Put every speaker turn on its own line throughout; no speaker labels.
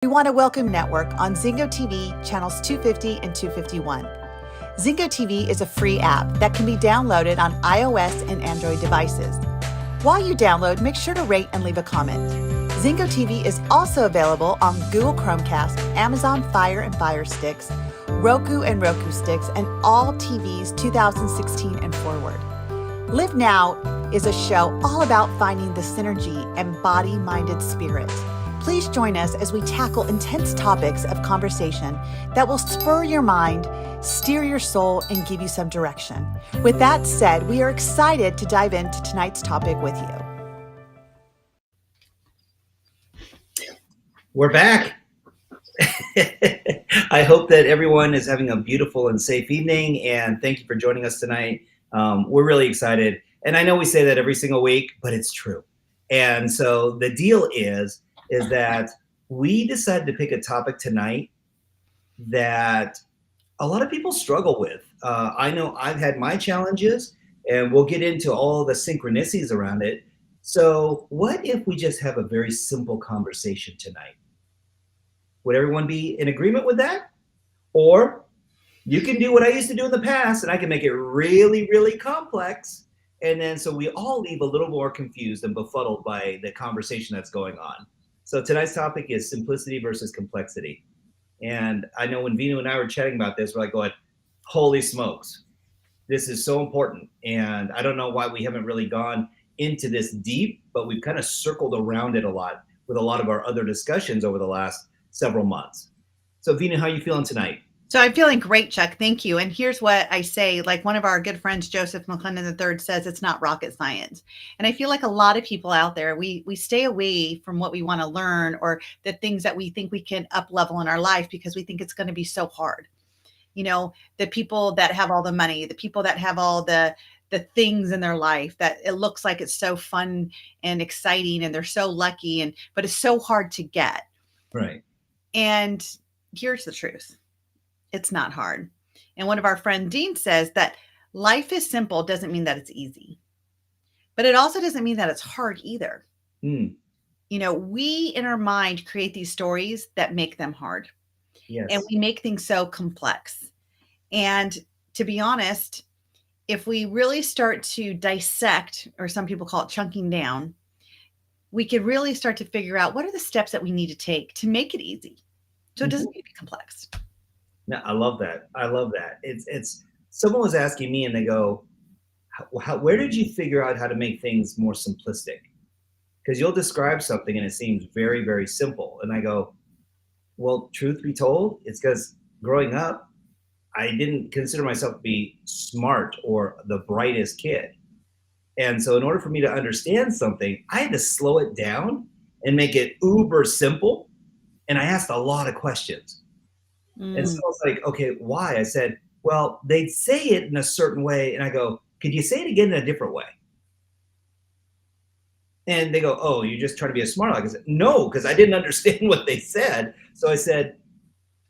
We want to welcome Network on Zingo TV channels 250 and 251. Zingo TV is a free app that can be downloaded on iOS and Android devices. While you download, make sure to rate and leave a comment. Zingo TV is also available on Google Chromecast, Amazon Fire and Fire Sticks, Roku and Roku Sticks, and all TVs 2016 and forward. Live Now is a show all about finding the synergy and body-minded spirit. Please join us as we tackle intense topics of conversation that will spur your mind, steer your soul, and give you some direction. With that said, we are excited to dive into tonight's topic with you.
We're back. I hope that everyone is having a beautiful and safe evening, and thank you for joining us tonight. We're really excited, and I know we say that every single week, but it's true. And so the deal is that we decided to pick a topic tonight that a lot of people struggle with. I know I've had my challenges, and we'll get into all the synchronicities around it. So what if we just have a very simple conversation tonight? Would everyone be in agreement with that? Or you can do what I used to do in the past, and I can make it really, really complex. And then so we all leave a little more confused and befuddled by the conversation that's going on. So tonight's topic is simplicity versus complexity. And I know when Veenu and I were chatting about this, we're like going, holy smokes, this is so important. And I don't know why we haven't really gone into this deep, but we've kind of circled around it a lot with a lot of our other discussions over the last several months. So Veenu, how are you feeling tonight?
So I'm feeling great, Chuck. Thank you. And here's what I say, like one of our good friends, Joseph McClendon III, says, it's not rocket science. And I feel like a lot of people out there, we stay away from what we want to learn or the things that we think we can up level in our life because we think it's going to be so hard. You know, the people that have all the money, the people that have all the things in their life that it looks like it's so fun and exciting and they're so lucky, but it's so hard to get.
Right.
And here's the truth. It's not hard. And one of our friend Dean says that life is simple doesn't mean that it's easy, but it also doesn't mean that it's hard either. You know, we in our mind create these stories that make them hard.
Yes.
And we make things so complex. And to be honest, if we really start to dissect, or some people call it chunking down, we could really start to figure out what are the steps that we need to take to make it easy. So it doesn't need to be complex.
No, I love that. I love that. It's someone was asking me and they go, where did you figure out how to make things more simplistic? Because you'll describe something and it seems very, very simple. And I go, well, truth be told, it's because growing up, I didn't consider myself to be smart or the brightest kid. And so in order for me to understand something, I had to slow it down and make it uber simple. And I asked a lot of questions. And so I was like, okay, why? I said, well, they'd say it in a certain way. And I go, could you say it again in a different way? And they go, oh, you're just trying to be a smart aleck. I said, no, because I didn't understand what they said. So I said,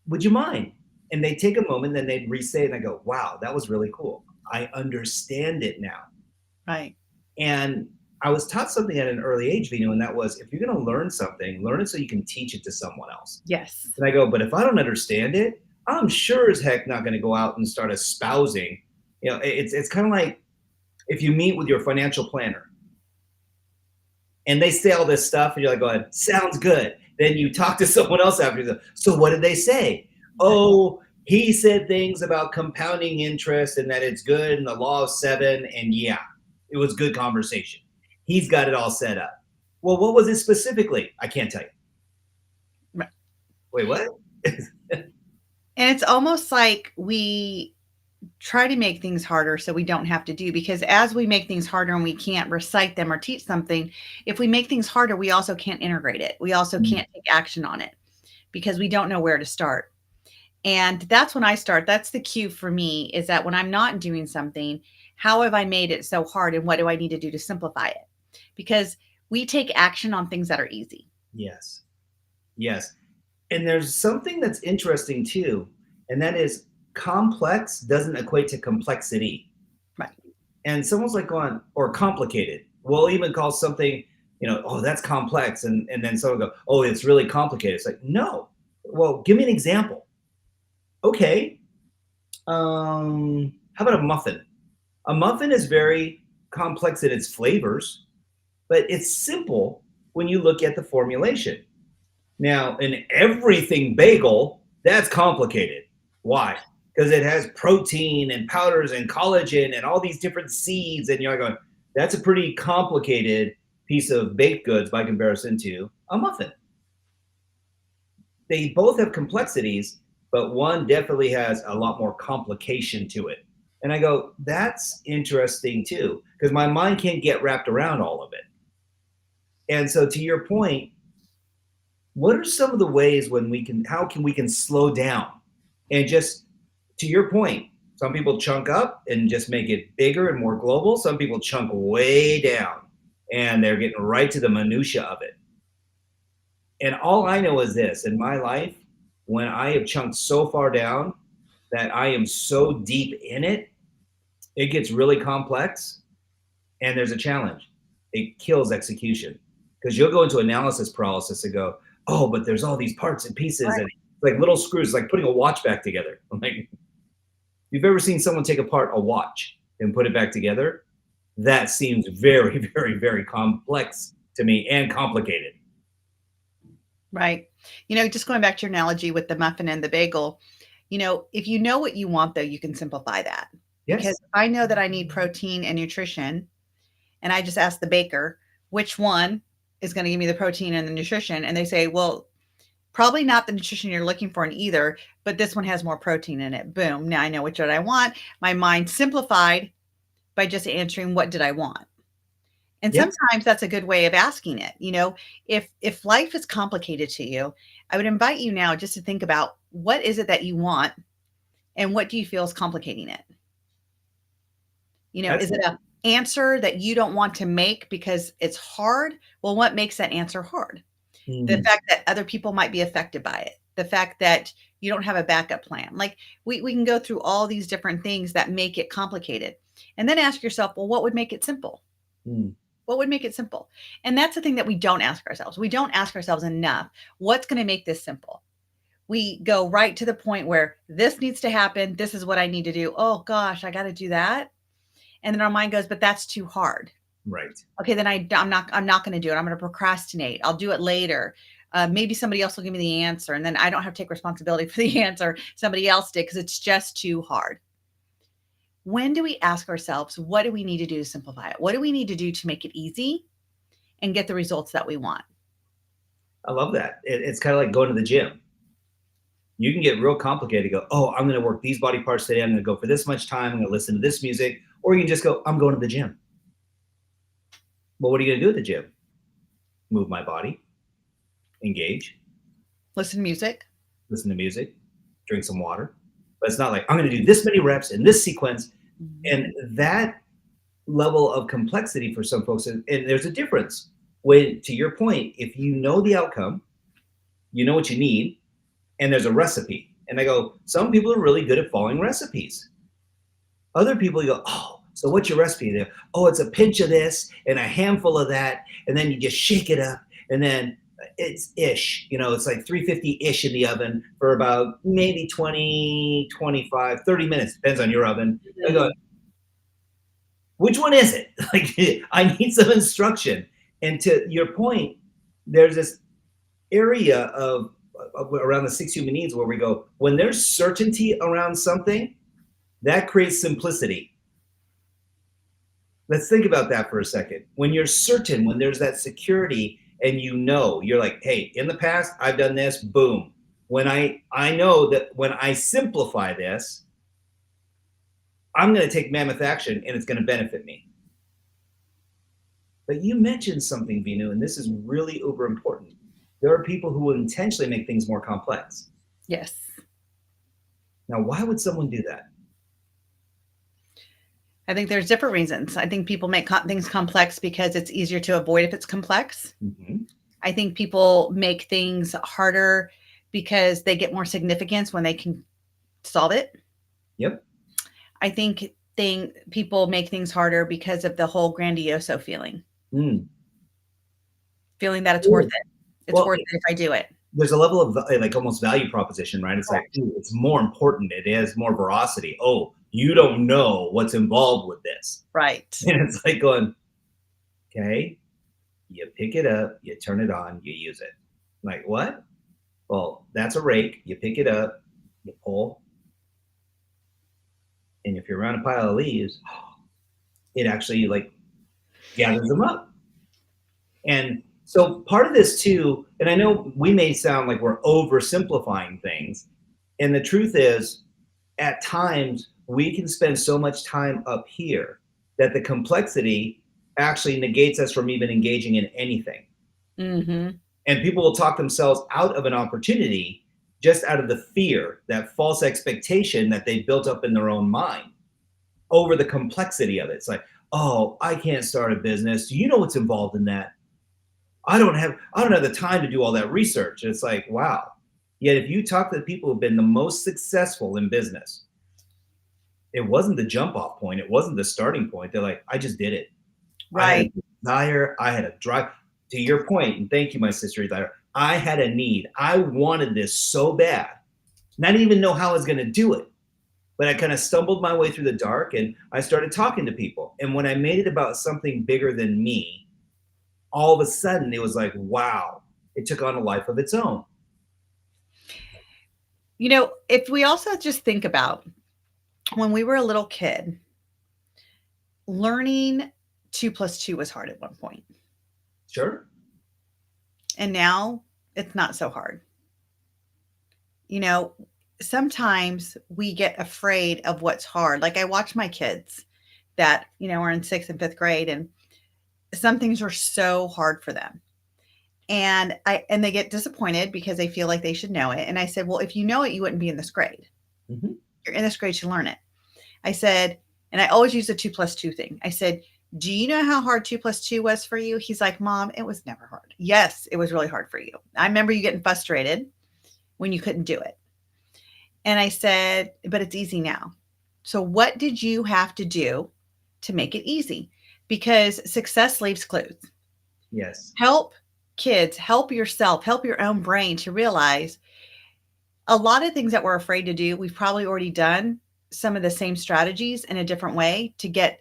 would you mind? And they'd take a moment, then they'd re-say it. And I go, wow, that was really cool. I understand it now.
Right.
And I was taught something at an early age, Veenu, and that was, if you're going to learn something, learn it so you can teach it to someone else.
Yes.
And I go, but if I don't understand it, I'm sure as heck not going to go out and start espousing. You know, it's kind of like if you meet with your financial planner and they say all this stuff and you're like going, sounds good. Then you talk to someone else after. So what did they say? Oh, he said things about compounding interest and that it's good and the law of 7. And yeah, it was good conversation. He's got it all set up. Well, what was it specifically? I can't tell you.
Right.
Wait, what?
And it's almost like we try to make things harder so we don't have to do, because as we make things harder and we can't recite them or teach something, if we make things harder, we also can't integrate it. We also can't take action on it because we don't know where to start. And that's when I start. That's the cue for me, is that when I'm not doing something, how have I made it so hard and what do I need to do to simplify it? Because we take action on things that are easy.
Yes. Yes. And there's something that's interesting too, and that is complex doesn't equate to complexity.
Right.
And someone's like going, or complicated. We'll even call something oh, that's complex. And then someone go, oh, it's really complicated. It's like, no. Well, give me an example. Okay. How about a muffin? A muffin is very complex in its flavors, but it's simple when you look at the formulation. Now, an everything bagel, that's complicated. Why? Because it has protein and powders and collagen and all these different seeds. And you're going, that's a pretty complicated piece of baked goods by comparison to a muffin. They both have complexities, but one definitely has a lot more complication to it. And I go, that's interesting too, because my mind can't get wrapped around all of it. And so to your point, what are some of the ways how can we slow down and just, to your point, some people chunk up and just make it bigger and more global. Some people chunk way down and they're getting right to the minutia of it. And all I know is this: in my life, when I have chunked so far down that I am so deep in it, it gets really complex and there's a challenge. It kills execution, because you'll go into analysis paralysis and go, oh, but there's all these parts and pieces, right, and like little screws, like putting a watch back together. Like, you've ever seen someone take apart a watch and put it back together? That seems very, very, very complex to me and complicated.
Right. Just going back to your analogy with the muffin and the bagel, if you know what you want, though, you can simplify that.
Yes.
Because if I know that I need protein and nutrition, and I just ask the baker, which one is going to give me the protein and the nutrition? And they say, well, probably not the nutrition you're looking for in either, but this one has more protein in it. Boom. Now I know which one I want. My mind simplified by just answering, what did I want? And sometimes that's a good way of asking it. If life is complicated to you, I would invite you now just to think about, what is it that you want and what do you feel is complicating it? Is it an answer that you don't want to make because it's hard? Well, what makes that answer hard? The fact that other people might be affected by it. The fact that you don't have a backup plan. Like, we can go through all these different things that make it complicated. And then ask yourself, well, what would make it simple? What would make it simple? And that's the thing that we don't ask ourselves. We don't ask ourselves enough. What's going to make this simple? We go right to the point where this needs to happen. This is what I need to do. Oh gosh, I got to do that. And then our mind goes, but that's too hard.
Right.
Okay, then I'm not going to do it. I'm going to procrastinate. I'll do it later. Maybe somebody else will give me the answer. And then I don't have to take responsibility for the answer. Somebody else did, because it's just too hard. When do we ask ourselves, what do we need to do to simplify it? What do we need to do to make it easy and get the results that we want?
I love that. It's kind of like going to the gym. You can get real complicated. Go, oh, I'm going to work these body parts today. I'm going to go for this much time. I'm going to listen to this music. Or you can just go, I'm going to the gym. Well, what are you going to do at the gym? Move my body, engage,
listen to music,
drink some water. But it's not like, I'm going to do this many reps in this sequence. And that level of complexity for some folks, and there's a difference. When, to your point, if you know the outcome, you know what you need, and there's a recipe. And I go, some people are really good at following recipes. Other people, you go, oh, so what's your recipe? They're, oh, it's a pinch of this and a handful of that. And then you just shake it up. And then it's ish, it's like 350-ish in the oven for about maybe 20, 25, 30 minutes. Depends on your oven. I go, which one is it? Like, I need some instruction. And to your point, there's this area of around the 6 human needs where we go, when there's certainty around something, that creates simplicity. Let's think about that for a second. When you're certain, when there's that security, and you're like, hey, in the past, I've done this, boom. When I know that when I simplify this, I'm going to take mammoth action and it's going to benefit me. But you mentioned something, Veenu, and this is really uber important. There are people who will intentionally make things more complex.
Yes.
Now, why would someone do that?
I think there's different reasons. I think people make things complex because it's easier to avoid if it's complex.
Mm-hmm.
I think people make things harder because they get more significance when they can solve it.
Yep.
I think people make things harder because of the whole grandioso feeling. feeling that it's worth it. It's
Well,
worth it if I do it.
there's a level of like almost value proposition, right? It's like, ooh, it's more important. It has more veracity. Oh, you don't know what's involved with this.
Right.
And it's like going, okay, you pick it up, you turn it on, you use it. Like, what? Well, that's a rake. You pick it up, you pull. And if you're around a pile of leaves, it actually like gathers them up. And so part of this too, and I know we may sound like we're oversimplifying things. And the truth is, at times, we can spend so much time up here that the complexity actually negates us from even engaging in anything.
Mm-hmm.
And people will talk themselves out of an opportunity just out of the fear, that false expectation that they built up in their own mind over the complexity of it. It's like, oh, I can't start a business. Do you know what's involved in that? I don't have the time to do all that research. And it's like, wow. Yet if you talk to the people who've been the most successful in business, it wasn't the jump off point. It wasn't the starting point. They're like, I just did it.
Right.
I had a desire. I had a drive. To your point, and thank you, my sister, I had a need. I wanted this so bad. And I didn't even know how I was going to do it. But I kind of stumbled my way through the dark and I started talking to people. And when I made it about something bigger than me, all of a sudden it was like, wow, it took on a life of its own.
You know, if we also just think about when we were a little kid, learning 2 + 2 was hard at one point.
Sure.
And now it's not so hard. You know, sometimes we get afraid of what's hard. Like I watch my kids that, you know, are in 6th and 5th grade and some things are so hard for them. And they get disappointed because they feel like they should know it. And I said, well, if you know it, you wouldn't be in this grade.
Mm-hmm.
You're in this grade to learn it. I said, and I always use the 2 + 2 thing. I said, do you know how hard 2 + 2 was for you? He's like, Mom, it was never hard. Yes, it was really hard for you. I remember you getting frustrated when you couldn't do it. And I said, but it's easy now. So what did you have to do to make it easy? Because success leaves clues.
Yes.
Help kids, help yourself, help your own brain to realize a lot of things that we're afraid to do, we've probably already done some of the same strategies in a different way to get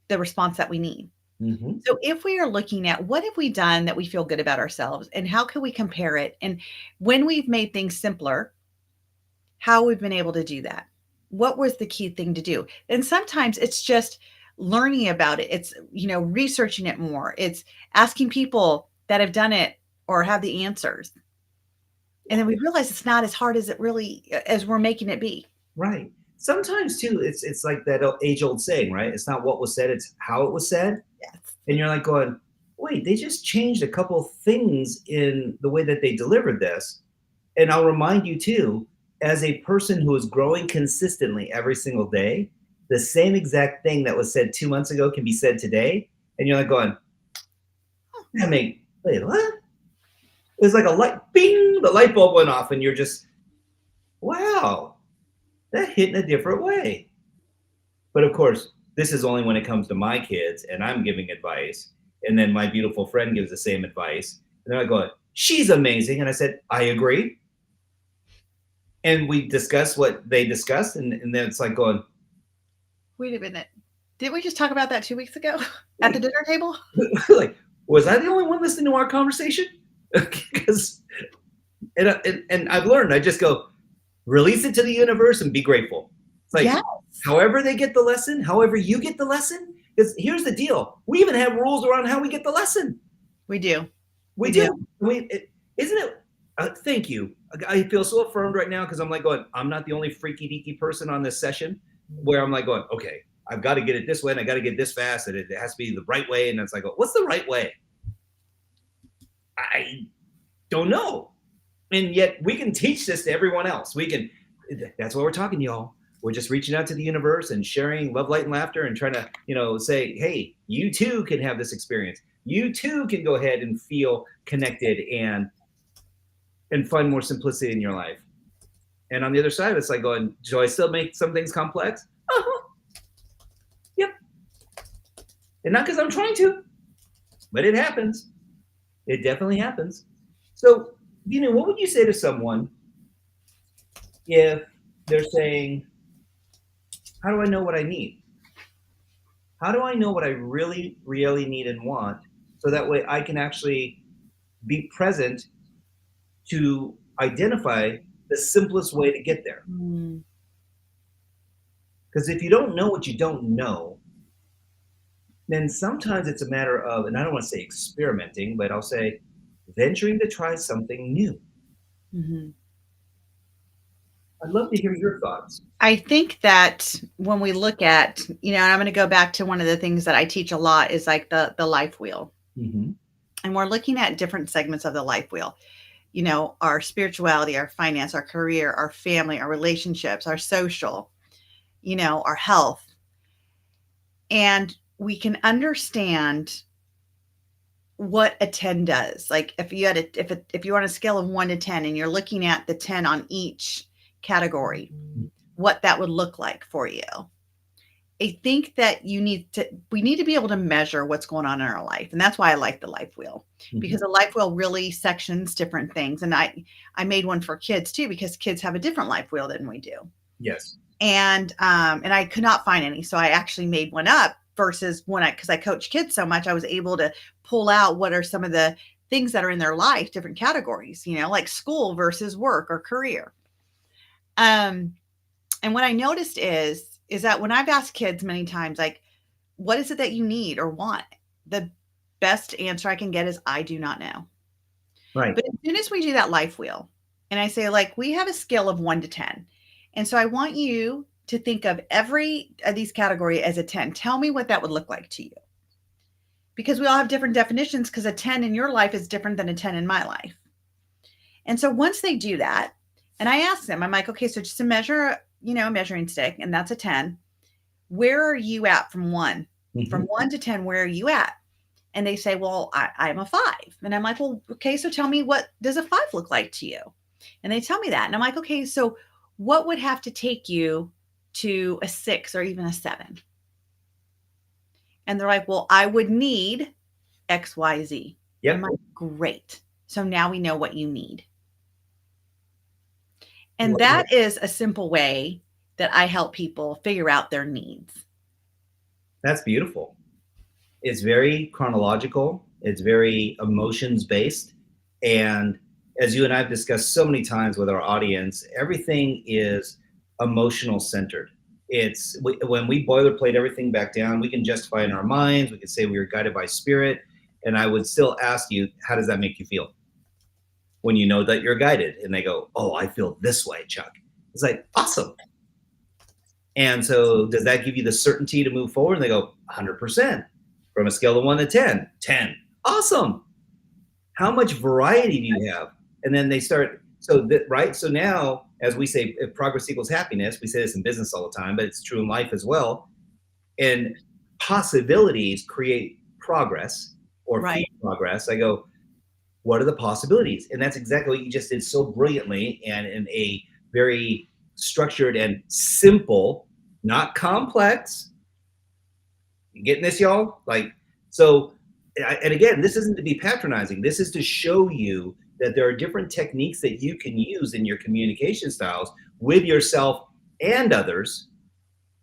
the response that we need.
Mm-hmm.
So if we are looking at what have we done that we feel good about ourselves and how can we compare it? And when we've made things simpler, how we've been able to do that? What was the key thing to do? And sometimes it's just learning about it. It's, you know, researching it more. It's asking people that have done it or have the answers. And then we realize it's not as hard as as we're making it be.
Right. Sometimes too, it's like that age-old saying, right? It's not what was said, it's how it was said.
Yes.
And you're like going, wait, they just changed a couple things in the way that they delivered this. And I'll remind you too, as a person who is growing consistently every single day, the same exact thing that was said 2 months ago can be said today. And you're like going, wait, what? It was like a light, bing, the light bulb went off and you're just, wow, that hit in a different way. But of course, this is only when it comes to my kids and I'm giving advice. And then my beautiful friend gives the same advice. And they're like going, she's amazing. And I said, I agree. And we discussed what they discussed. And then it's like going,
wait a minute. Didn't we just talk about that 2 weeks ago at the dinner table?
like, was I the only one listening to our conversation? Because, and I've learned, I just go, release it to the universe and be grateful. It's like, yes. However they get the lesson, however you get the lesson, because here's the deal. We even have rules around how we get the lesson.
We do.
We do. Isn't it? Thank you. I feel so affirmed right now because I'm like going, I'm not the only freaky deaky person on this session where I'm like going, okay, I've got to get it this way and I got to get this fast and it has to be the right way. And it's like, what's the right way? I don't know. And yet we can teach this to everyone else. That's why we're talking, y'all. We're just reaching out to the universe and sharing love, light, and laughter and trying to, say, hey, you too can have this experience. You too can go ahead and feel connected and find more simplicity in your life. And on the other side, it's like going, do I still make some things complex? Uh-huh. Yep. And not because I'm trying to, but it happens. It definitely happens. So, what would you say to someone if they're saying, how do I know what I need? How do I know what I really, really need and want? So that way I can actually be present to identify the simplest way to get there.
Mm.
Because if you don't know what you don't know, then sometimes it's a matter of, and I don't want to say experimenting, but I'll say venturing to try something new.
Mm-hmm.
I'd love to hear your thoughts.
I think that when we look at, and I'm going to go back to one of the things that I teach a lot is like the life wheel.
Mm-hmm.
And we're looking at different segments of the life wheel. Our spirituality, our finance, our career, our family, our relationships, our social, our health. And we can understand what a 10 does. Like if you were on a scale of 1 to 10 and you're looking at the 10 on each category, what that would look like for you. I think that we need to be able to measure what's going on in our life. And that's why I like the life wheel, because the life wheel really sections different things. And I made one for kids too, because kids have a different life wheel than we do.
Yes.
And I could not find any. So I actually made one up versus because I coach kids so much, I was able to pull out what are some of the things that are in their life, different categories, like school versus work or career. And what I noticed is that when I've asked kids many times, like, what is it that you need or want? The best answer I can get is, I do not know.
Right.
But as soon as we do that life wheel, and I say, like, we have a scale of 1 to 10. And so I want you to think of every of these categories as a 10. Tell me what that would look like to you. Because we all have different definitions, because a 10 in your life is different than a 10 in my life. And so once they do that, and I ask them, I'm like, okay, so just to measure, a measuring stick, and that's a 10. Where are you at from 1?
Mm-hmm.
From 1 to 10, where are you at? And they say, well, I'm a 5. And I'm like, well, okay, so tell me, what does a 5 look like to you? And they tell me that. And I'm like, okay, so what would have to take you to a 6 or even a 7? And they're like, well, I would need X, Y, Z.
Yep.
I'm like, great. So now we know what you need. And that is a simple way that I help people figure out their needs.
That's beautiful. It's very chronological. It's very emotions based. And as you and I have discussed so many times with our audience, everything is emotional centered. When we boilerplate everything back down, we can justify in our minds. We can say we were guided by spirit. And I would still ask you, how does that make you feel when you know that you're guided? And they go, oh, I feel this way, Chuck. It's like, awesome. And so does that give you the certainty to move forward? And they go, 100%. From a scale of 1 to 10, 10. Awesome. How much variety do you have? And then they start, right? So now, as we say, if progress equals happiness, we say this in business all the time, but it's true in life as well. And possibilities create progress or feed progress. I go, what are the possibilities? And that's exactly what you just did so brilliantly, and in a very structured and simple, not complex. You getting this, y'all? And again, this isn't to be patronizing. This is to show you that there are different techniques that you can use in your communication styles with yourself and others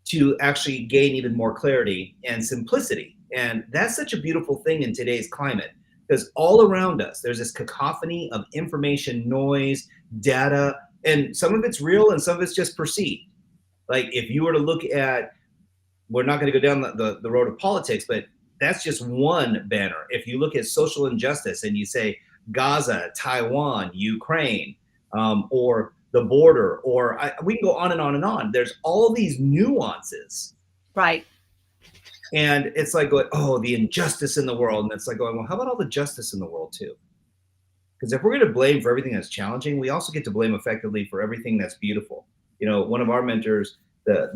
to actually gain even more clarity and simplicity. And that's such a beautiful thing in today's climate, because all around us, there's this cacophony of information, noise, data, and some of it's real and some of it's just perceived. Like if you were to look at, we're not going to go down the road of politics, but that's just one banner. If you look at social injustice and you say Gaza, Taiwan, Ukraine, or the border, or we can go on and on and on. There's all these nuances.
Right.
And it's like, oh, the injustice in the world. And it's like going, well, how about all the justice in the world too? Because if we're going to blame for everything that's challenging, we also get to blame effectively for everything that's beautiful. One of our mentors, the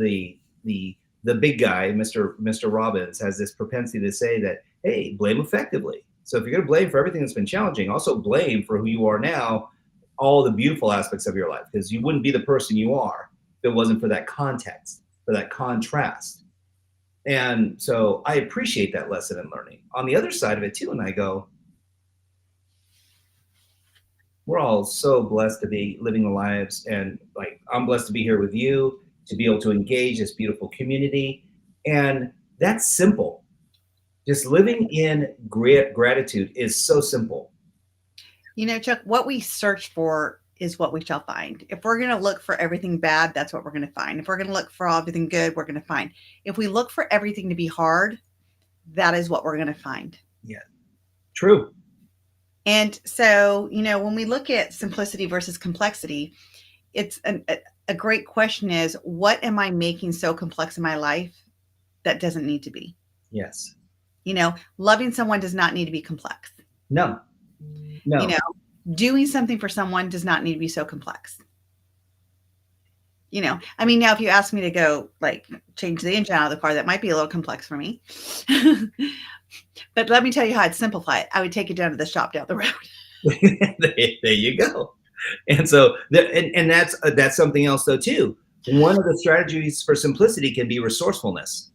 big guy, Mr. Robbins, has this propensity to say that, hey, blame effectively. So if you're going to blame for everything that's been challenging, also blame for who you are now, all the beautiful aspects of your life, because you wouldn't be the person you are if it wasn't for that context, for that contrast. And so I appreciate that lesson in learning. On the other side of it too, and I go, we're all so blessed to be living the lives, and like I'm blessed to be here with you, to be able to engage this beautiful community. And that's simple. Just living in gratitude is so simple.
Chuck, what we search for is what we shall find. If we're going to look for everything bad, that's what we're going to find. If we're going to look for everything good, we're going to find. If we look for everything to be hard, that is what we're going to find.
Yeah, true.
And so, when we look at simplicity versus complexity, it's a great question is, what am I making so complex in my life that doesn't need to be?
Yes.
Loving someone does not need to be complex.
No.
Doing something for someone does not need to be so complex. Now if you ask me to go like change the engine out of the car, that might be a little complex for me. But let me tell you how I'd simplify it. I would take it down to the shop down the road.
There you go. And so, and that's something else though too. One of the strategies for simplicity can be resourcefulness.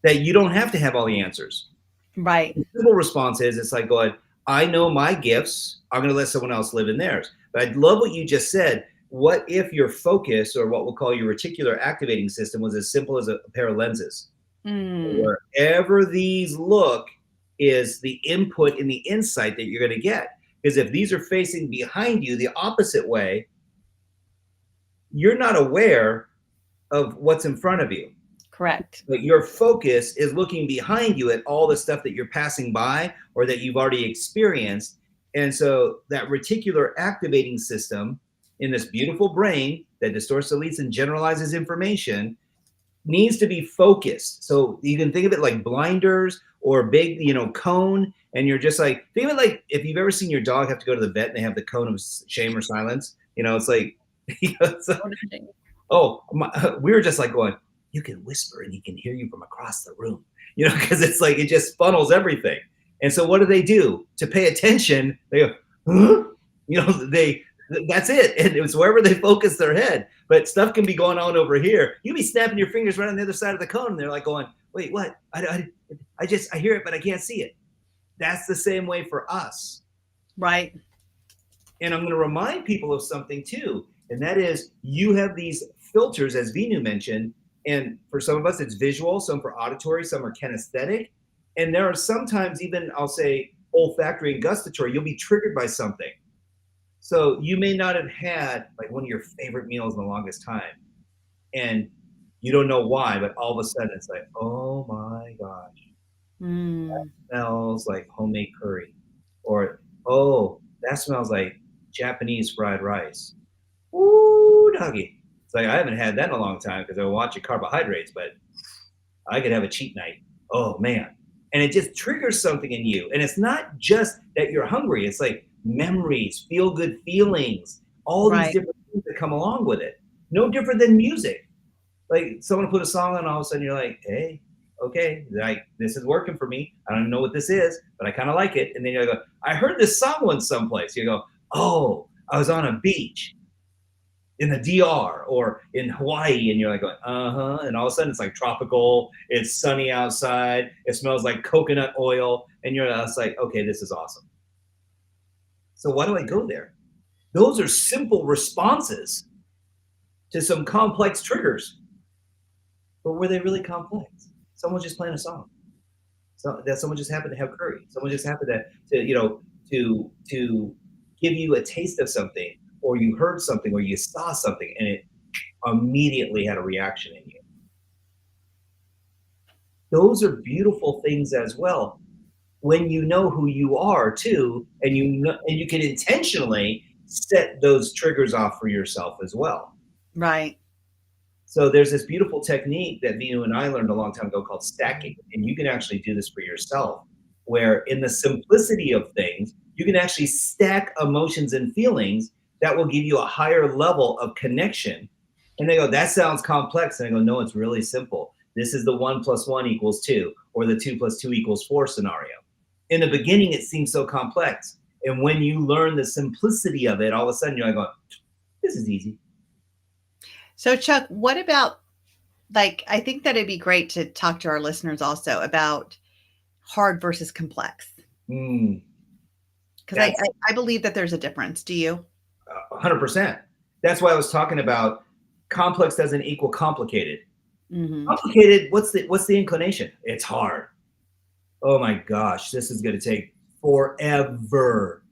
That you don't have to have all the answers.
Right.
The simple response is, it's like going, I know my gifts. I'm going to let someone else live in theirs. But I love what you just said. What if your focus, or what we'll call your reticular activating system, was as simple as a pair of lenses? Wherever these look is the input and the insight that you're going to get. Because if these are facing behind you the opposite way, you're not aware of what's in front of you.
Correct.
But your focus is looking behind you at all the stuff that you're passing by or that you've already experienced. And so that reticular activating system in this beautiful brain that distorts, deletes, and generalizes information needs to be focused. So you can think of it like blinders or a big, cone. And you're just like, think of it like if you've ever seen your dog have to go to the vet and they have the cone of shame or silence, it's like, we were just like going, you can whisper and he can hear you from across the room, because it's like, it just funnels everything. And so what do? To pay attention, they go, huh? That's it. And it's wherever they focus their head. But stuff can be going on over here. You be snapping your fingers right on the other side of the cone. And they're like going, wait, what? I hear it, but I can't see it. That's the same way for us.
Right.
And I'm going to remind people of something too. And that is, you have these filters, as Veenu mentioned. And for some of us, it's visual, some for auditory, some are kinesthetic. And there are sometimes even, I'll say, olfactory and gustatory. You'll be triggered by something. So you may not have had like one of your favorite meals in the longest time. And you don't know why, but all of a sudden it's like, oh my gosh, that smells like homemade curry. Or, oh, that smells like Japanese fried rice. Ooh, doggy. It's like, I haven't had that in a long time because I watch your carbohydrates, but I could have a cheat night. Oh man. And it just triggers something in you. And it's not just that you're hungry. It's like memories, feel good feelings, all these different things that come along with it. No different than music. Like someone put a song on, all of a sudden you're like, hey, okay, like this is working for me. I don't know what this is, but I kind of like it. And then you go, I heard this song once someplace. You go, oh, I was on a beach in the DR or in Hawaii, and you're like going, and all of a sudden it's like tropical, it's sunny outside, it smells like coconut oil, and you're just like, okay, this is awesome. So why do I go there? Those are simple responses to some complex triggers. But were they really complex? Someone just playing a song. So that someone just happened to have curry. Someone just happened to give you a taste of something, or you heard something, or you saw something, and it immediately had a reaction in you. Those are beautiful things as well. When you know who you are too, and you can intentionally set those triggers off for yourself as well.
Right.
So there's this beautiful technique that Veenu and I learned a long time ago called stacking, and you can actually do this for yourself, where in the simplicity of things, you can actually stack emotions and feelings that will give you a higher level of connection. And they go, that sounds complex. And I go, no, it's really simple. This is the 1 + 1 = 2, or the 2 + 2 = 4 scenario. In the beginning, it seems so complex. And when you learn the simplicity of it, all of a sudden you're like, this is easy.
So Chuck, what about, like, I think that it'd be great to talk to our listeners also about hard versus complex. Because Because I believe that there's a difference. Do you?
100%. That's why I was talking about complex doesn't equal complicated.
Mm-hmm.
Complicated, what's the inclination? It's hard. Oh my gosh, this is going to take forever.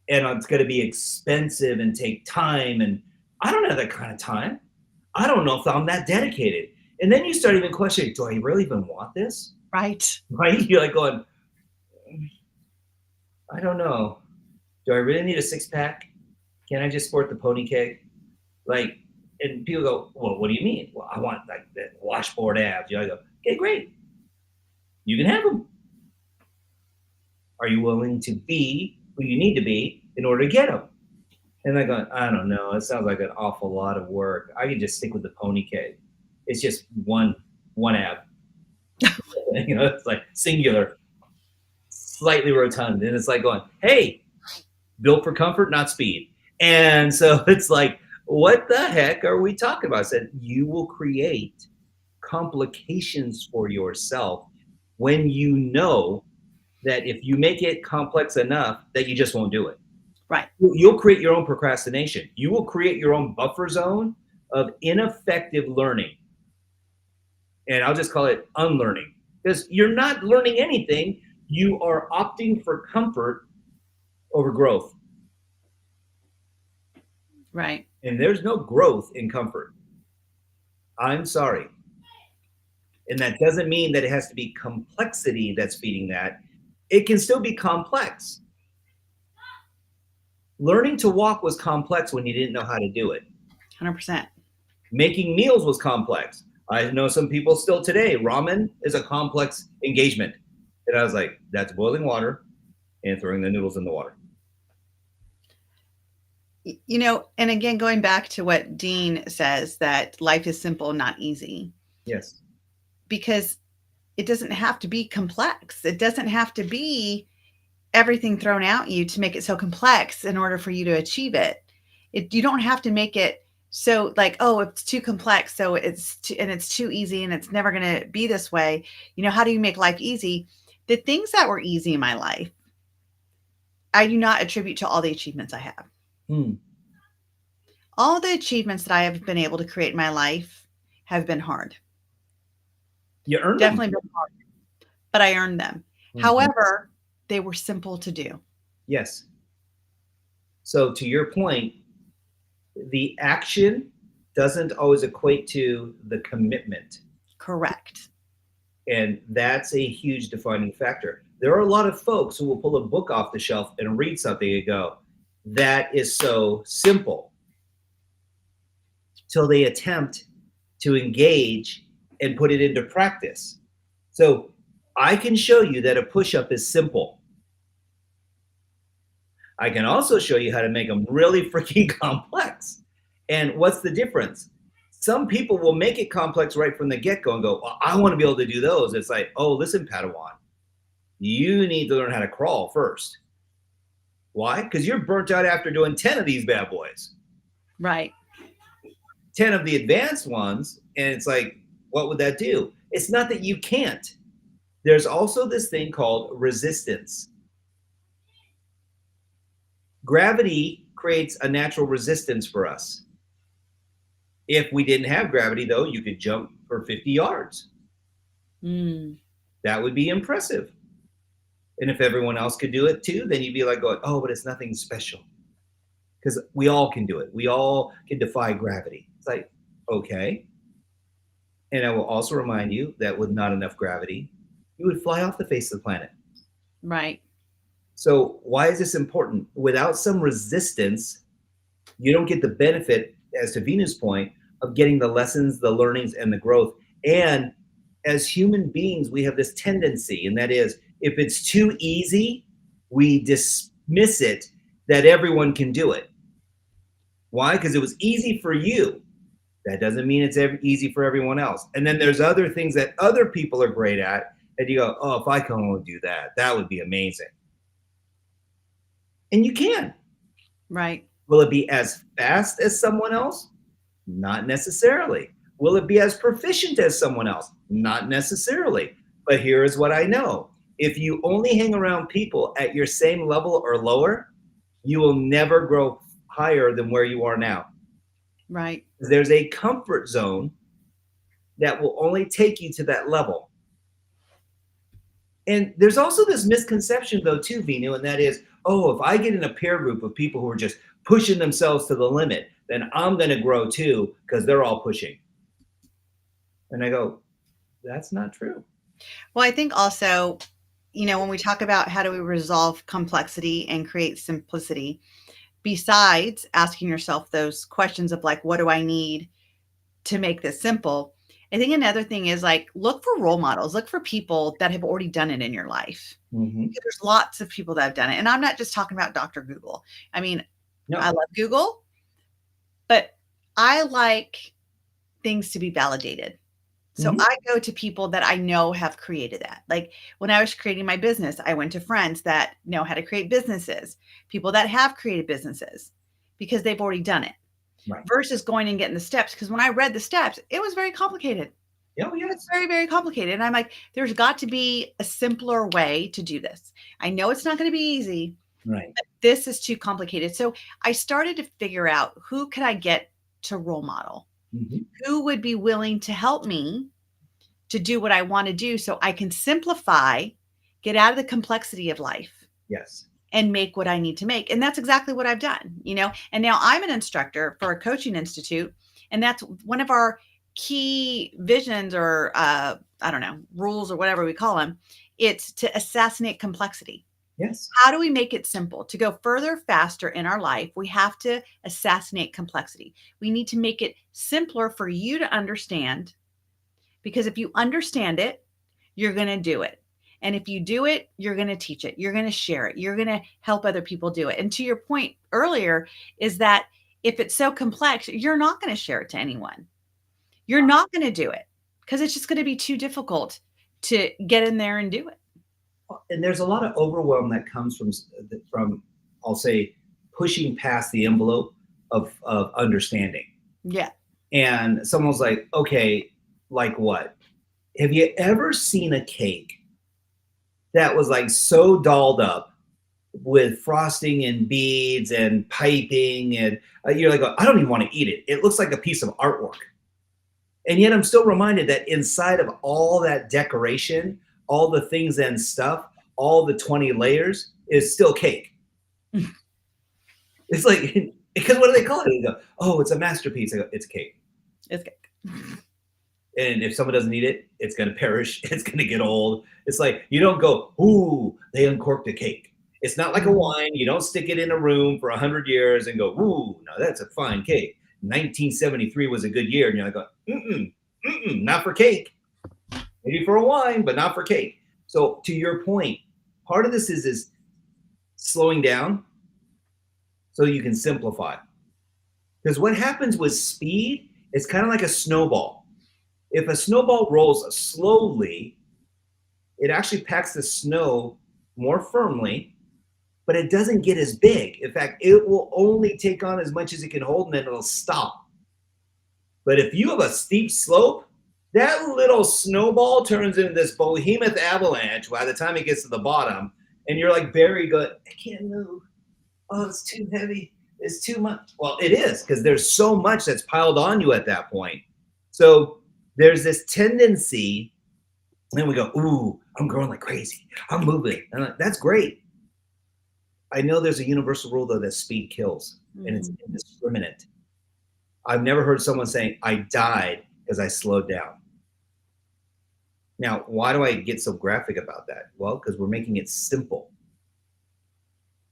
And it's going to be expensive and take time. And I don't have that kind of time. I don't know if I'm that dedicated. And then you start even questioning, do I really even want this?
Right.
Right? You're like going, I don't know. Do I really need a six-pack? Can I just sport the pony keg? Like, and people go, well, what do you mean? Well, I want like the washboard abs. You know, I go, okay, great. You can have them. Are you willing to be who you need to be in order to get them? And I go, I don't know. It sounds like an awful lot of work. I can just stick with the pony keg. It's just one ab. You know, it's like singular, slightly rotund. And it's like going, hey, built for comfort, not speed. And so it's like, what the heck are we talking about? I said, you will create complications for yourself when you know that if you make it complex enough that you just won't do it.
Right.
You'll create your own procrastination. You will create your own buffer zone of ineffective learning. And I'll just call it unlearning, because you're not learning anything. You are opting for comfort over growth.
Right.
And there's no growth in comfort. I'm sorry. And that doesn't mean that it has to be complexity that's feeding that. It can still be complex. Learning to walk was complex when you didn't know how to do it.
100%.
Making meals was complex. I know some people still today, ramen is a complex engagement. And I was like, that's boiling water and throwing the noodles in the water.
You know, and again, going back to what Dean says, that life is simple, not easy.
Yes.
Because it doesn't have to be complex. It doesn't have to be everything thrown at you to make it so complex in order for you to achieve it. You don't have to make it so like, oh, it's too complex, so it's too easy and it's never going to be this way. You know, how do you make life easy? The things that were easy in my life, I do not attribute to all the achievements I have. All the achievements that I have been able to create in my life have been hard.
You earned
Definitely
them.
been hard, but I earned them. However, they were simple to do.
Yes. So to your point, the action doesn't always equate to the commitment.
Correct.
And that's a huge defining factor. There are a lot of folks who will pull a book off the shelf and read something and go, that is so simple, till they attempt to engage and put it into practice. So I can show you that a push-up is simple. I can also show you how to make them really freaking complex. And what's the difference? Some people will make it complex right from the get-go and go, well, I want to be able to do those. It's like, oh, listen, Padawan, you need to learn how to crawl first. Why? Because you're burnt out after doing 10 of these bad boys.
Right.
10 of the advanced ones. And it's like, what would that do? It's not that you can't. There's also this thing called resistance. Gravity creates a natural resistance for us. If we didn't have gravity, though, you could jump for 50 yards. That would be impressive. And if everyone else could do it too, then you'd be like going, oh, but it's nothing special. Because we all can do it. We all can defy gravity. It's like, okay. And I will also remind you that with not enough gravity, you would fly off the face of the planet.
Right.
So why is this important? Without some resistance, you don't get the benefit, as to Veenu's point, of getting the lessons, the learnings, and the growth. And as human beings, we have this tendency, and that is, if it's too easy, we dismiss it that everyone can do it. Why? Because it was easy for you. That doesn't mean it's easy for everyone else. And then there's other things that other people are great at, and you go, oh, if I can only do that, that would be amazing. And you can.
Right.
Will it be as fast as someone else? Not necessarily. Will it be as proficient as someone else? Not necessarily. But here is what I know. If you only hang around people at your same level or lower, you will never grow higher than where you are now.
Right.
There's a comfort zone that will only take you to that level. And there's also this misconception, though, too, Veenu, and that is, oh, if I get in a peer group of people who are just pushing themselves to the limit, then I'm going to grow too because they're all pushing. And I go, that's not true.
Well, I think also, when we talk about how do we resolve complexity and create simplicity, besides asking yourself those questions of like, what do I need to make this simple? I think another thing is like, look for role models, look for people that have already done it in your life.
Mm-hmm.
There's lots of people that have done it. And I'm not just talking about Dr. Google. I mean,
No.
I love Google, but I like things to be validated. So I go to people that I know have created that. Like when I was creating my business, I went to friends that know how to create businesses, people that have created businesses because they've already done it.
Right.
Versus going and getting the steps. Because when I read the steps, it was very complicated.
Oh, yeah.
It's very, very complicated. And I'm like, there's got to be a simpler way to do this. I know it's not going to be easy.
Right.
But this is too complicated. So I started to figure out who could I get to role model?
Mm-hmm.
Who would be willing to help me to do what I want to do so I can simplify, get out of the complexity of life.
Yes.
And make what I need to make. And that's exactly what I've done, and now I'm an instructor for a coaching institute. And that's one of our key visions or, rules or whatever we call them. It's to assassinate complexity.
Yes.
How do we make it simple? To go further, faster in our life, we have to assassinate complexity. We need to make it simpler for you to understand, because if you understand it, you're going to do it. And if you do it, you're going to teach it. You're going to share it. You're going to help other people do it. And to your point earlier is that if it's so complex, you're not going to share it to anyone. You're not going to do it because it's just going to be too difficult to get in there and do it.
And there's a lot of overwhelm that comes from I'll say, pushing past the envelope of understanding.
Yeah.
And someone's like, okay, like what? Have you ever seen a cake that was like so dolled up with frosting and beads and piping, and you're like, I don't even want to eat it. It looks like a piece of artwork. And yet I'm still reminded that inside of all that decoration, all the things and stuff, all the 20 layers is still cake. It's like, because what do they call it? They go, oh, it's a masterpiece. I go, it's cake.
It's cake.
And if someone doesn't eat it, it's going to perish. It's going to get old. It's like, you don't go, ooh, they uncorked a cake. It's not like a wine. You don't stick it in a room for 100 years and go, ooh, no, that's a fine cake. 1973 was a good year. And you're like, not for cake. Maybe for a wine, but not for cake. So to your point, part of this is slowing down so you can simplify. Because what happens with speed, it's kind of like a snowball. If a snowball rolls slowly, it actually packs the snow more firmly, but it doesn't get as big. In fact, it will only take on as much as it can hold, and then it'll stop. But if you have a steep slope, that little snowball turns into this behemoth avalanche by the time it gets to the bottom, and you're like Barry going, I can't move. Oh, it's too heavy. It's too much. Well, it is, because there's so much that's piled on you at that point. So there's this tendency, and we go, ooh, I'm growing like crazy. I'm moving. And I'm like, that's great. I know there's a universal rule, though, that speed kills, and it's indiscriminate. I've never heard someone saying, I died because I slowed down. Now, why do I get so graphic about that? Well, because we're making it simple.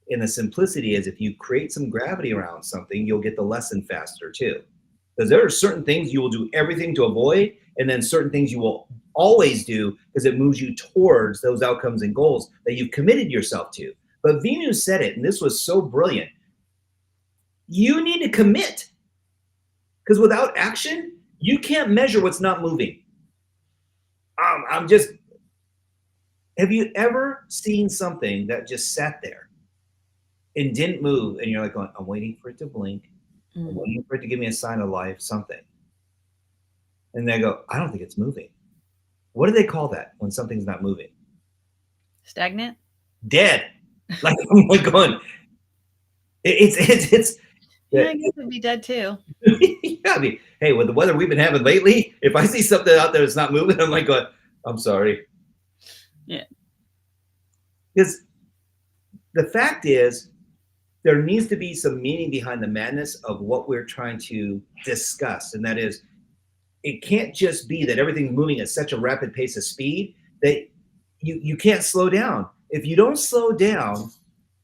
And the simplicity is, if you create some gravity around something, you'll get the lesson faster too. Because there are certain things you will do everything to avoid, and then certain things you will always do because it moves you towards those outcomes and goals that you've committed yourself to. But Veenu said it, and this was so brilliant. You need to commit. Because without action, you can't measure what's not moving. Have you ever seen something that just sat there and didn't move, and you're like going, I'm waiting for it to blink. I'm waiting for it to give me a sign of life, something. And they go, I don't think it's moving. What do they call that when something's not moving?
Stagnant?
Dead. Like, oh my God. It's
Yeah, I guess it'd be dead too.
yeah, I mean, hey, with the weather we've been having lately, if I see something out there that's not moving, I'm like going, I'm sorry.
Yeah.
Because the fact is, there needs to be some meaning behind the madness of what we're trying to discuss. And that is, it can't just be that everything's moving at such a rapid pace of speed that you can't slow down. If you don't slow down,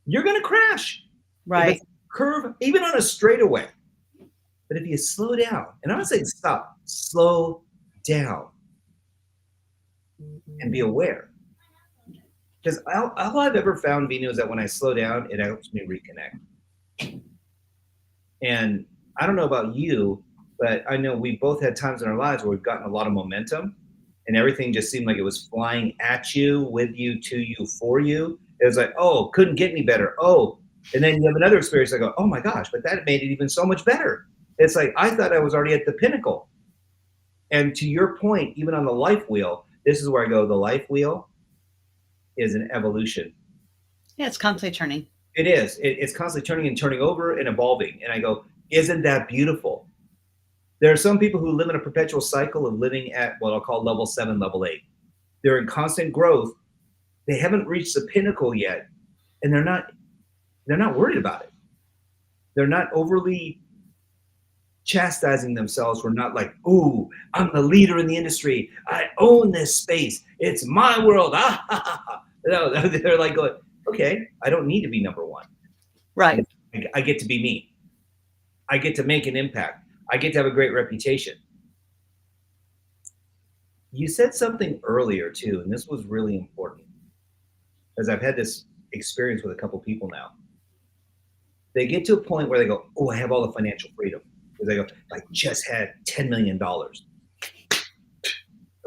you're going to crash.
Right.
If it's a curve, even on a straightaway. But if you slow down, and I'm not saying stop, slow down and be aware. Because all I've ever found, Veenu, is that when I slow down, it helps me reconnect. And I don't know about you, but I know we both had times in our lives where we've gotten a lot of momentum and everything just seemed like it was flying at you, with you, to you, for you. It was like, oh, couldn't get any better. Oh, and then you have another experience. I go, oh my gosh, but that made it even so much better. It's like, I thought I was already at the pinnacle. And to your point, even on the life wheel, this is where I go, the life wheel is an evolution.
Yeah, it's constantly turning.
It is. It's constantly turning and turning over and evolving. And I go, isn't that beautiful? There are some people who live in a perpetual cycle of living at what I'll call level 7, level 8. They're in constant growth. They haven't reached the pinnacle yet, and they're not worried about it. They're not overly chastising themselves for not like, ooh, I'm the leader in the industry. I own this space. It's my world. Ah, ha, ha, ha. No, they're like going, okay, I don't need to be number one.
Right.
I get to be me. I get to make an impact. I get to have a great reputation. You said something earlier too, and this was really important, as I've had this experience with a couple people now. They get to a point where they go, oh, I have all the financial freedom. Because they go, I just had $10 million. I'm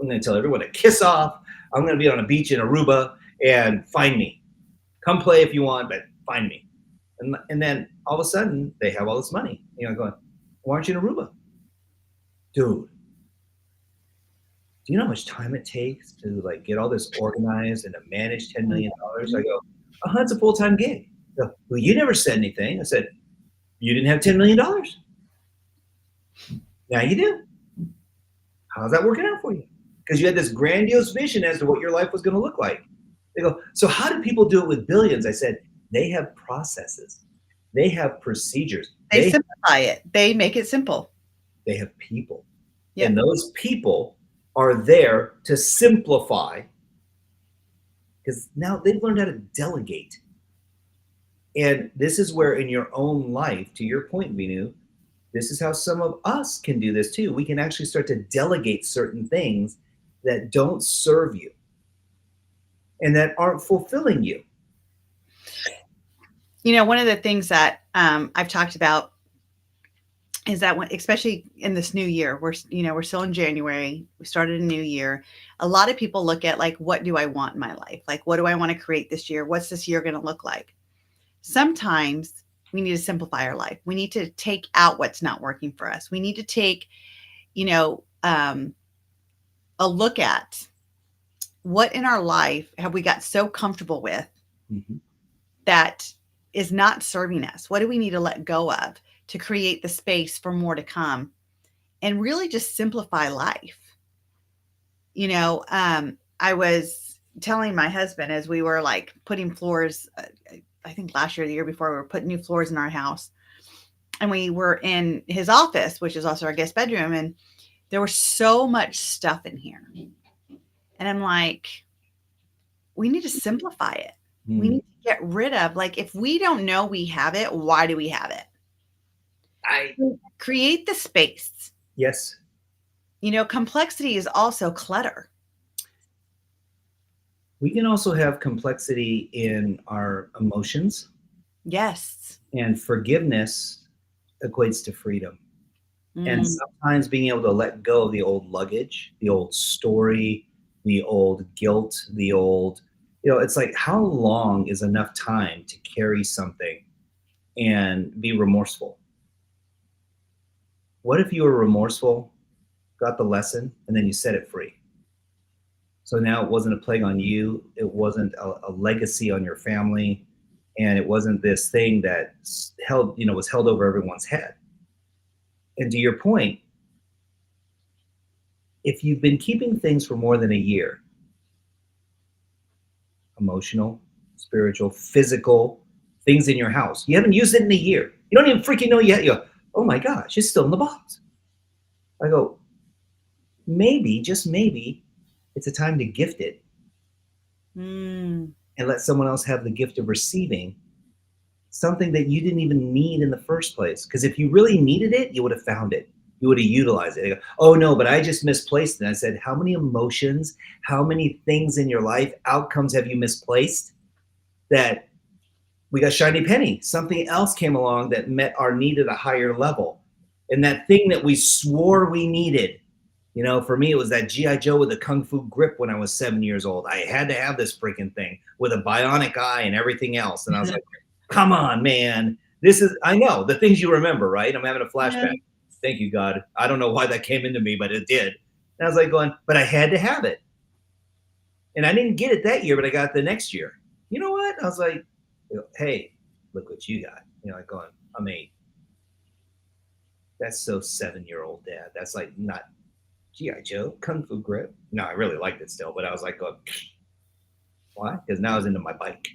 going to tell everyone to kiss off. I'm going to be on a beach in Aruba and find me. Come play if you want, but find me. And then all of a sudden, they have all this money. You know, going, why aren't you in Aruba? Dude, do you know how much time it takes to like get all this organized and to manage $10 million? I go, it's a full-time gig. They go, well, you never said anything. I said, you didn't have $10 million. Now you do. How's that working out for you? Because you had this grandiose vision as to what your life was going to look like. They go, so how do people do it with billions? I said, they have processes. They have procedures.
They simplify it. They make it simple.
They have people.
Yeah.
And those people are there to simplify, because now they've learned how to delegate. And this is where in your own life, to your point, Veenu, this is how some of us can do this too. We can actually start to delegate certain things that don't serve you and that aren't fulfilling you.
You know, one of the things that I've talked about is that when, especially in this new year, we're still in January, we started a new year. A lot of people look at like, what do I want in my life? Like, what do I want to create this year? What's this year going to look like? Sometimes we need to simplify our life. We need to take out what's not working for us. We need to take, a look at what in our life have we got so comfortable with that is not serving us. What do we need to let go of to create the space for more to come and really just simplify life? I was telling my husband as we were like putting floors, I think last year, the year before, we were putting new floors in our house, and we were in his office, which is also our guest bedroom. And there was so much stuff in here. And I'm like, we need to simplify it. We need to get rid of, like, if we don't know we have it, why do we have it? Create the space.
Yes.
Complexity is also clutter.
We can also have complexity in our emotions.
Yes.
And forgiveness equates to freedom. And sometimes being able to let go of the old luggage, the old story, the old guilt, the old, it's like, how long is enough time to carry something and be remorseful? What if you were remorseful, got the lesson, and then you set it free? So now it wasn't a plague on you. It wasn't a legacy on your family. And it wasn't this thing that was held over everyone's head. And to your point, if you've been keeping things for more than a year, emotional, spiritual, physical, things in your house, you haven't used it in a year. You don't even freaking know yet. You go, oh my gosh, it's still in the box. I go, maybe, just maybe, it's a time to gift it and let someone else have the gift of receiving something that you didn't even need in the first place. Because if you really needed it, you would have found it. You would have utilized it. Go, oh no, but I just misplaced it. And I said, how many emotions, how many things in your life, outcomes have you misplaced that we got shiny penny? Something else came along that met our need at a higher level. And that thing that we swore we needed, for me, it was that G.I. Joe with a Kung Fu grip when I was 7 years old. I had to have this freaking thing with a bionic eye and everything else. And I was like, come on, man. I know the things you remember, right? I'm having a flashback. Yeah. Thank you, God. I don't know why that came into me, but it did. And I was like going, but I had to have it. And I didn't get it that year, but I got it the next year. You know what? I was like, hey, look what you got. Like going, I'm 8. That's so 7-year-old dad. That's like not G.I. Joe, Kung Fu grip. No, I really liked it still, but I was like going, why? Because now I was into my bike.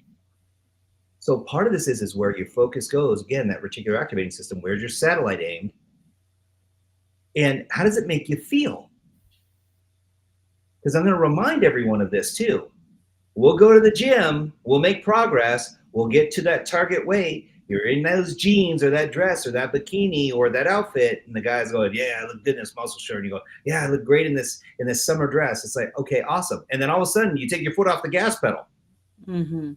So part of this is where your focus goes. Again, that reticular activating system, where's your satellite aimed? And how does it make you feel? Because I'm going to remind everyone of this too. We'll go to the gym, we'll make progress, we'll get to that target weight. You're in those jeans or that dress or that bikini or that outfit, and the guy's going, yeah, I look good in this muscle shirt. And you go, yeah, I look great in this summer dress. It's like, okay, awesome. And then all of a sudden you take your foot off the gas pedal. Mm-hmm.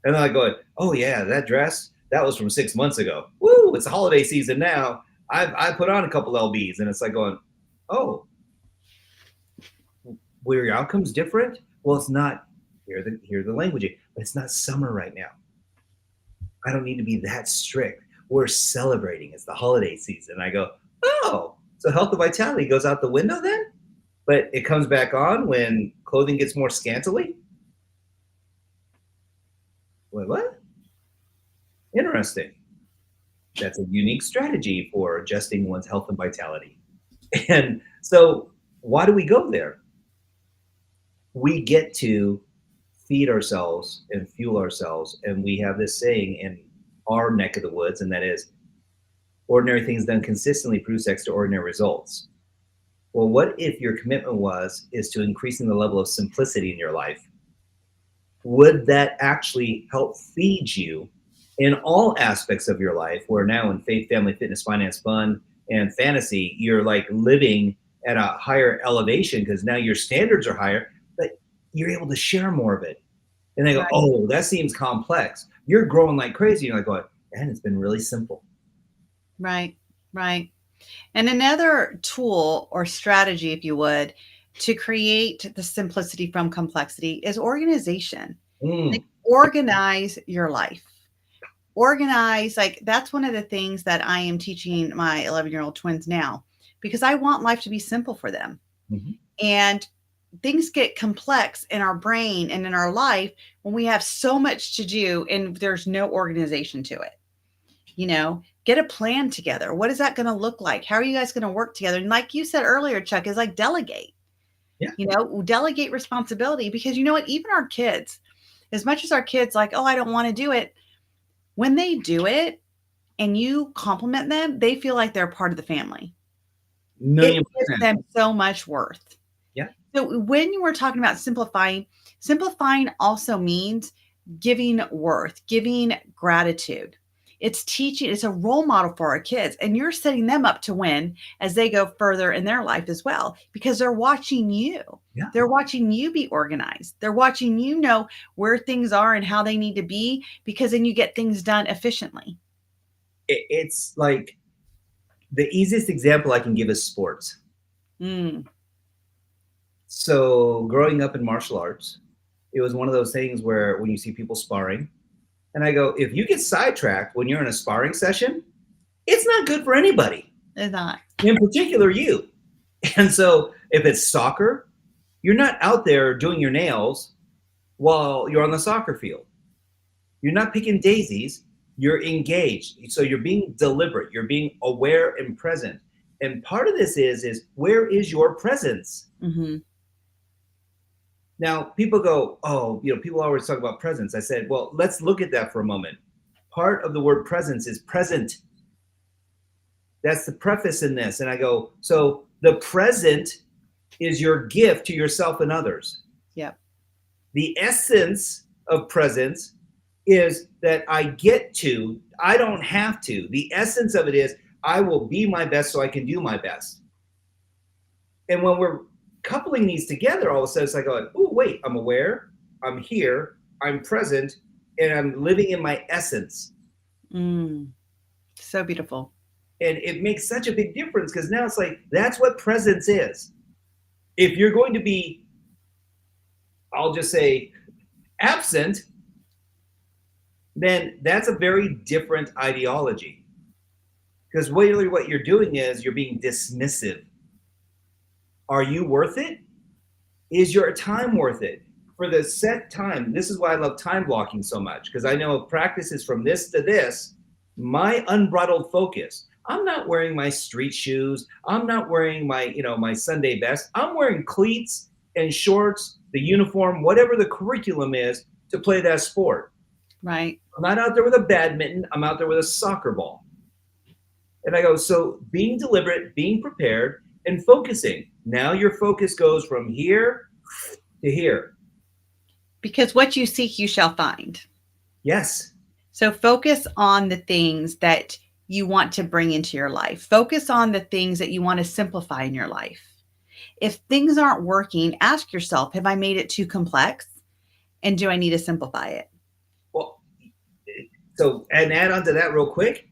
And then I go, oh yeah, that dress, that was from 6 months ago. Woo, it's the holiday season now. I put on a couple LBs, and it's like going, oh, were your outcomes different? Well, it's not. Hear the language, but it's not summer right now. I don't need to be that strict. We're celebrating. It's the holiday season. And I go, oh, so health and vitality goes out the window then? But it comes back on when clothing gets more scantily? Wait, what? Interesting. That's a unique strategy for adjusting one's health and vitality. And so why do we go there? We get to feed ourselves and fuel ourselves. And we have this saying in our neck of the woods, and that is, ordinary things done consistently produce extraordinary results. Well, what if your commitment is to increasing the level of simplicity in your life? Would that actually help feed you in all aspects of your life, where now in faith, family, fitness, finance, fun, and fantasy, you're like living at a higher elevation because now your standards are higher, but you're able to share more of it. And they go, right. Oh, that seems complex. You're growing like crazy. You're like going, and it's been really simple. Right.
And another tool or strategy, if you would, to create the simplicity from complexity is organization. Like, organize your life. Organize, like that's one of the things that I am teaching my 11-year-old twins now, because I want life to be simple for them. Mm-hmm. And things get complex in our brain and in our life when we have so much to do and there's no organization to it. Get a plan together. What is that going to look like? How are you guys going to work together? And like you said earlier, Chuck, is like delegate. Yeah. Delegate responsibility, because you know what? Even our kids, as much as our kids like, oh, I don't want to do it. When they do it and you compliment them, they feel like they're part of the family. It gives them so much worth. Yeah. So when you were talking about simplifying also means giving worth, giving gratitude. It's teaching, it's a role model for our kids, and you're setting them up to win as they go further in their life as well, because they're watching you. Yeah. They're watching you be organized. They're watching you know where things are and how they need to be, because then you get things done efficiently.
It's like the easiest example I can give is sports. So growing up in martial arts, it was one of those things where when you see people sparring, and I go, if you get sidetracked when you're in a sparring session, it's not good for anybody.
It's not.
In particular, you. And so if it's soccer, You're not out there doing your nails while you're on the soccer field. You're not picking daisies. You're engaged. So you're being deliberate. You're being aware and present. And part of this is where is your presence?
Mm-hmm.
Now, people go, oh, people always talk about presence. I said, well, let's look at that for a moment. Part of the word presence is present. That's the preface in this. And I go, so the present is your gift to yourself and others.
Yep.
The essence of presence is that I don't have to. The essence of it is I will be my best so I can do my best. And when we're coupling these together, all of a sudden it's like, oh, wait, I'm aware, I'm here, I'm present, and I'm living in my essence.
So beautiful.
And it makes such a big difference because now it's like, that's what presence is. If you're going to be, I'll just say, absent, then that's a very different ideology. Because really what you're doing is you're being dismissive. Are you worth it? Is your time worth it? For the set time, this is why I love time blocking so much, because I know practices from this to this, my unbridled focus. I'm not wearing my street shoes. I'm not wearing my Sunday best. I'm wearing cleats and shorts, the uniform, whatever the curriculum is to play that sport.
Right.
I'm not out there with a badminton. I'm out there with a soccer ball. And I go, so being deliberate, being prepared, and focusing. Now your focus goes from here to here.
Because what you seek, you shall find.
Yes.
So focus on the things that you want to bring into your life. Focus on the things that you want to simplify in your life. If things aren't working, ask yourself, have I made it too complex? And do I need to simplify it?
Well, so, and add on to that real quick,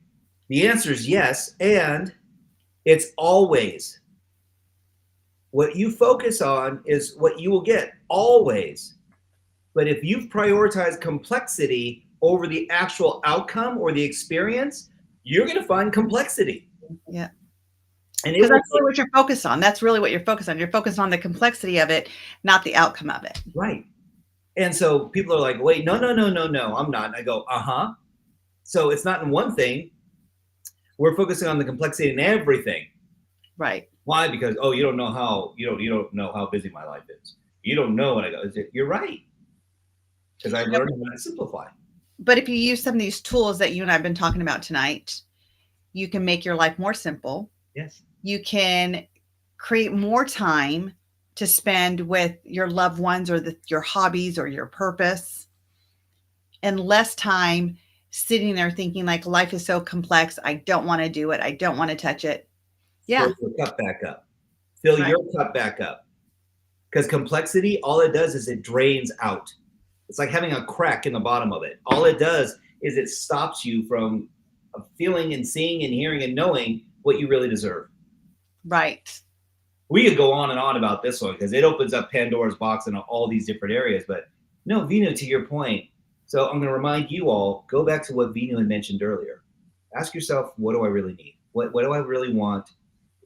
the answer is yes. And it's always what you focus on is what you will get, always. But if you've prioritized complexity over the actual outcome or the experience, you're going to find complexity.
Yeah.
And
because that's really what you're focused on. That's really what you're focused on. You're focused on the complexity of it, not the outcome of it.
Right. And so people are like, wait, no, I'm not. And I go, So it's not in one thing. We're focusing on the complexity in everything.
Right.
Why? Because, you don't know how, you don't know how busy my life is. You don't know what I go. You're right. Because I learned how to simplify.
But if you use some of these tools that you and I have been talking about tonight, you can make your life more simple.
Yes.
You can create more time to spend with your loved ones or your hobbies or your purpose, and less time sitting there thinking like life is so complex. I don't want to do it. I don't want to touch it. Yeah.
Fill your cup back up. Fill your cup back up. Because complexity, all it does is it drains out. It's like having a crack in the bottom of it. All it does is it stops you from feeling and seeing and hearing and knowing what you really deserve.
Right.
We could go on and on about this one because it opens up Pandora's box in all these different areas. But no, Veenu, to your point. So I'm going to remind you all, go back to what Veenu had mentioned earlier. Ask yourself, what do I really need? What do I really want?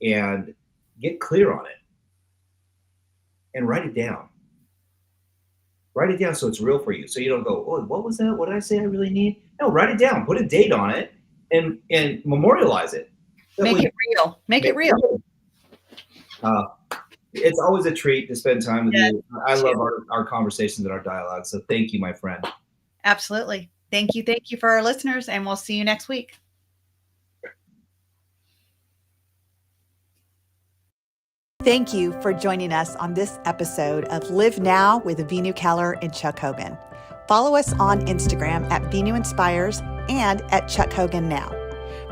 And get clear on it. And write it down. Write it down so it's real for you. So you don't go, oh, what was that? What did I say I really need? No, write it down. Put a date on it and memorialize it.
Make it real. Make it real.
It's always a treat to spend time with you. I love our conversations and our dialogue. So thank you, my friend.
Absolutely. Thank you. Thank you for our listeners, and we'll see you next week.
Thank you for joining us on this episode of Live Now with Veenu Keller and Chuck Hogan. Follow us on Instagram at Veenu Inspires and at Chuck Hogan Now.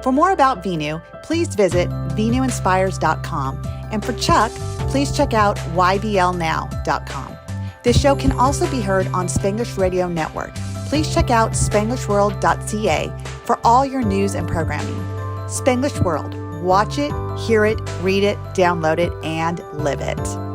For more about Veenu, please visit VeenuInspires.com. And for Chuck, please check out YBLNow.com. This show can also be heard on Spanglish Radio Network. Please check out SpanglishWorld.ca for all your news and programming. Spanglish World. Watch it, hear it, read it, download it, and live it.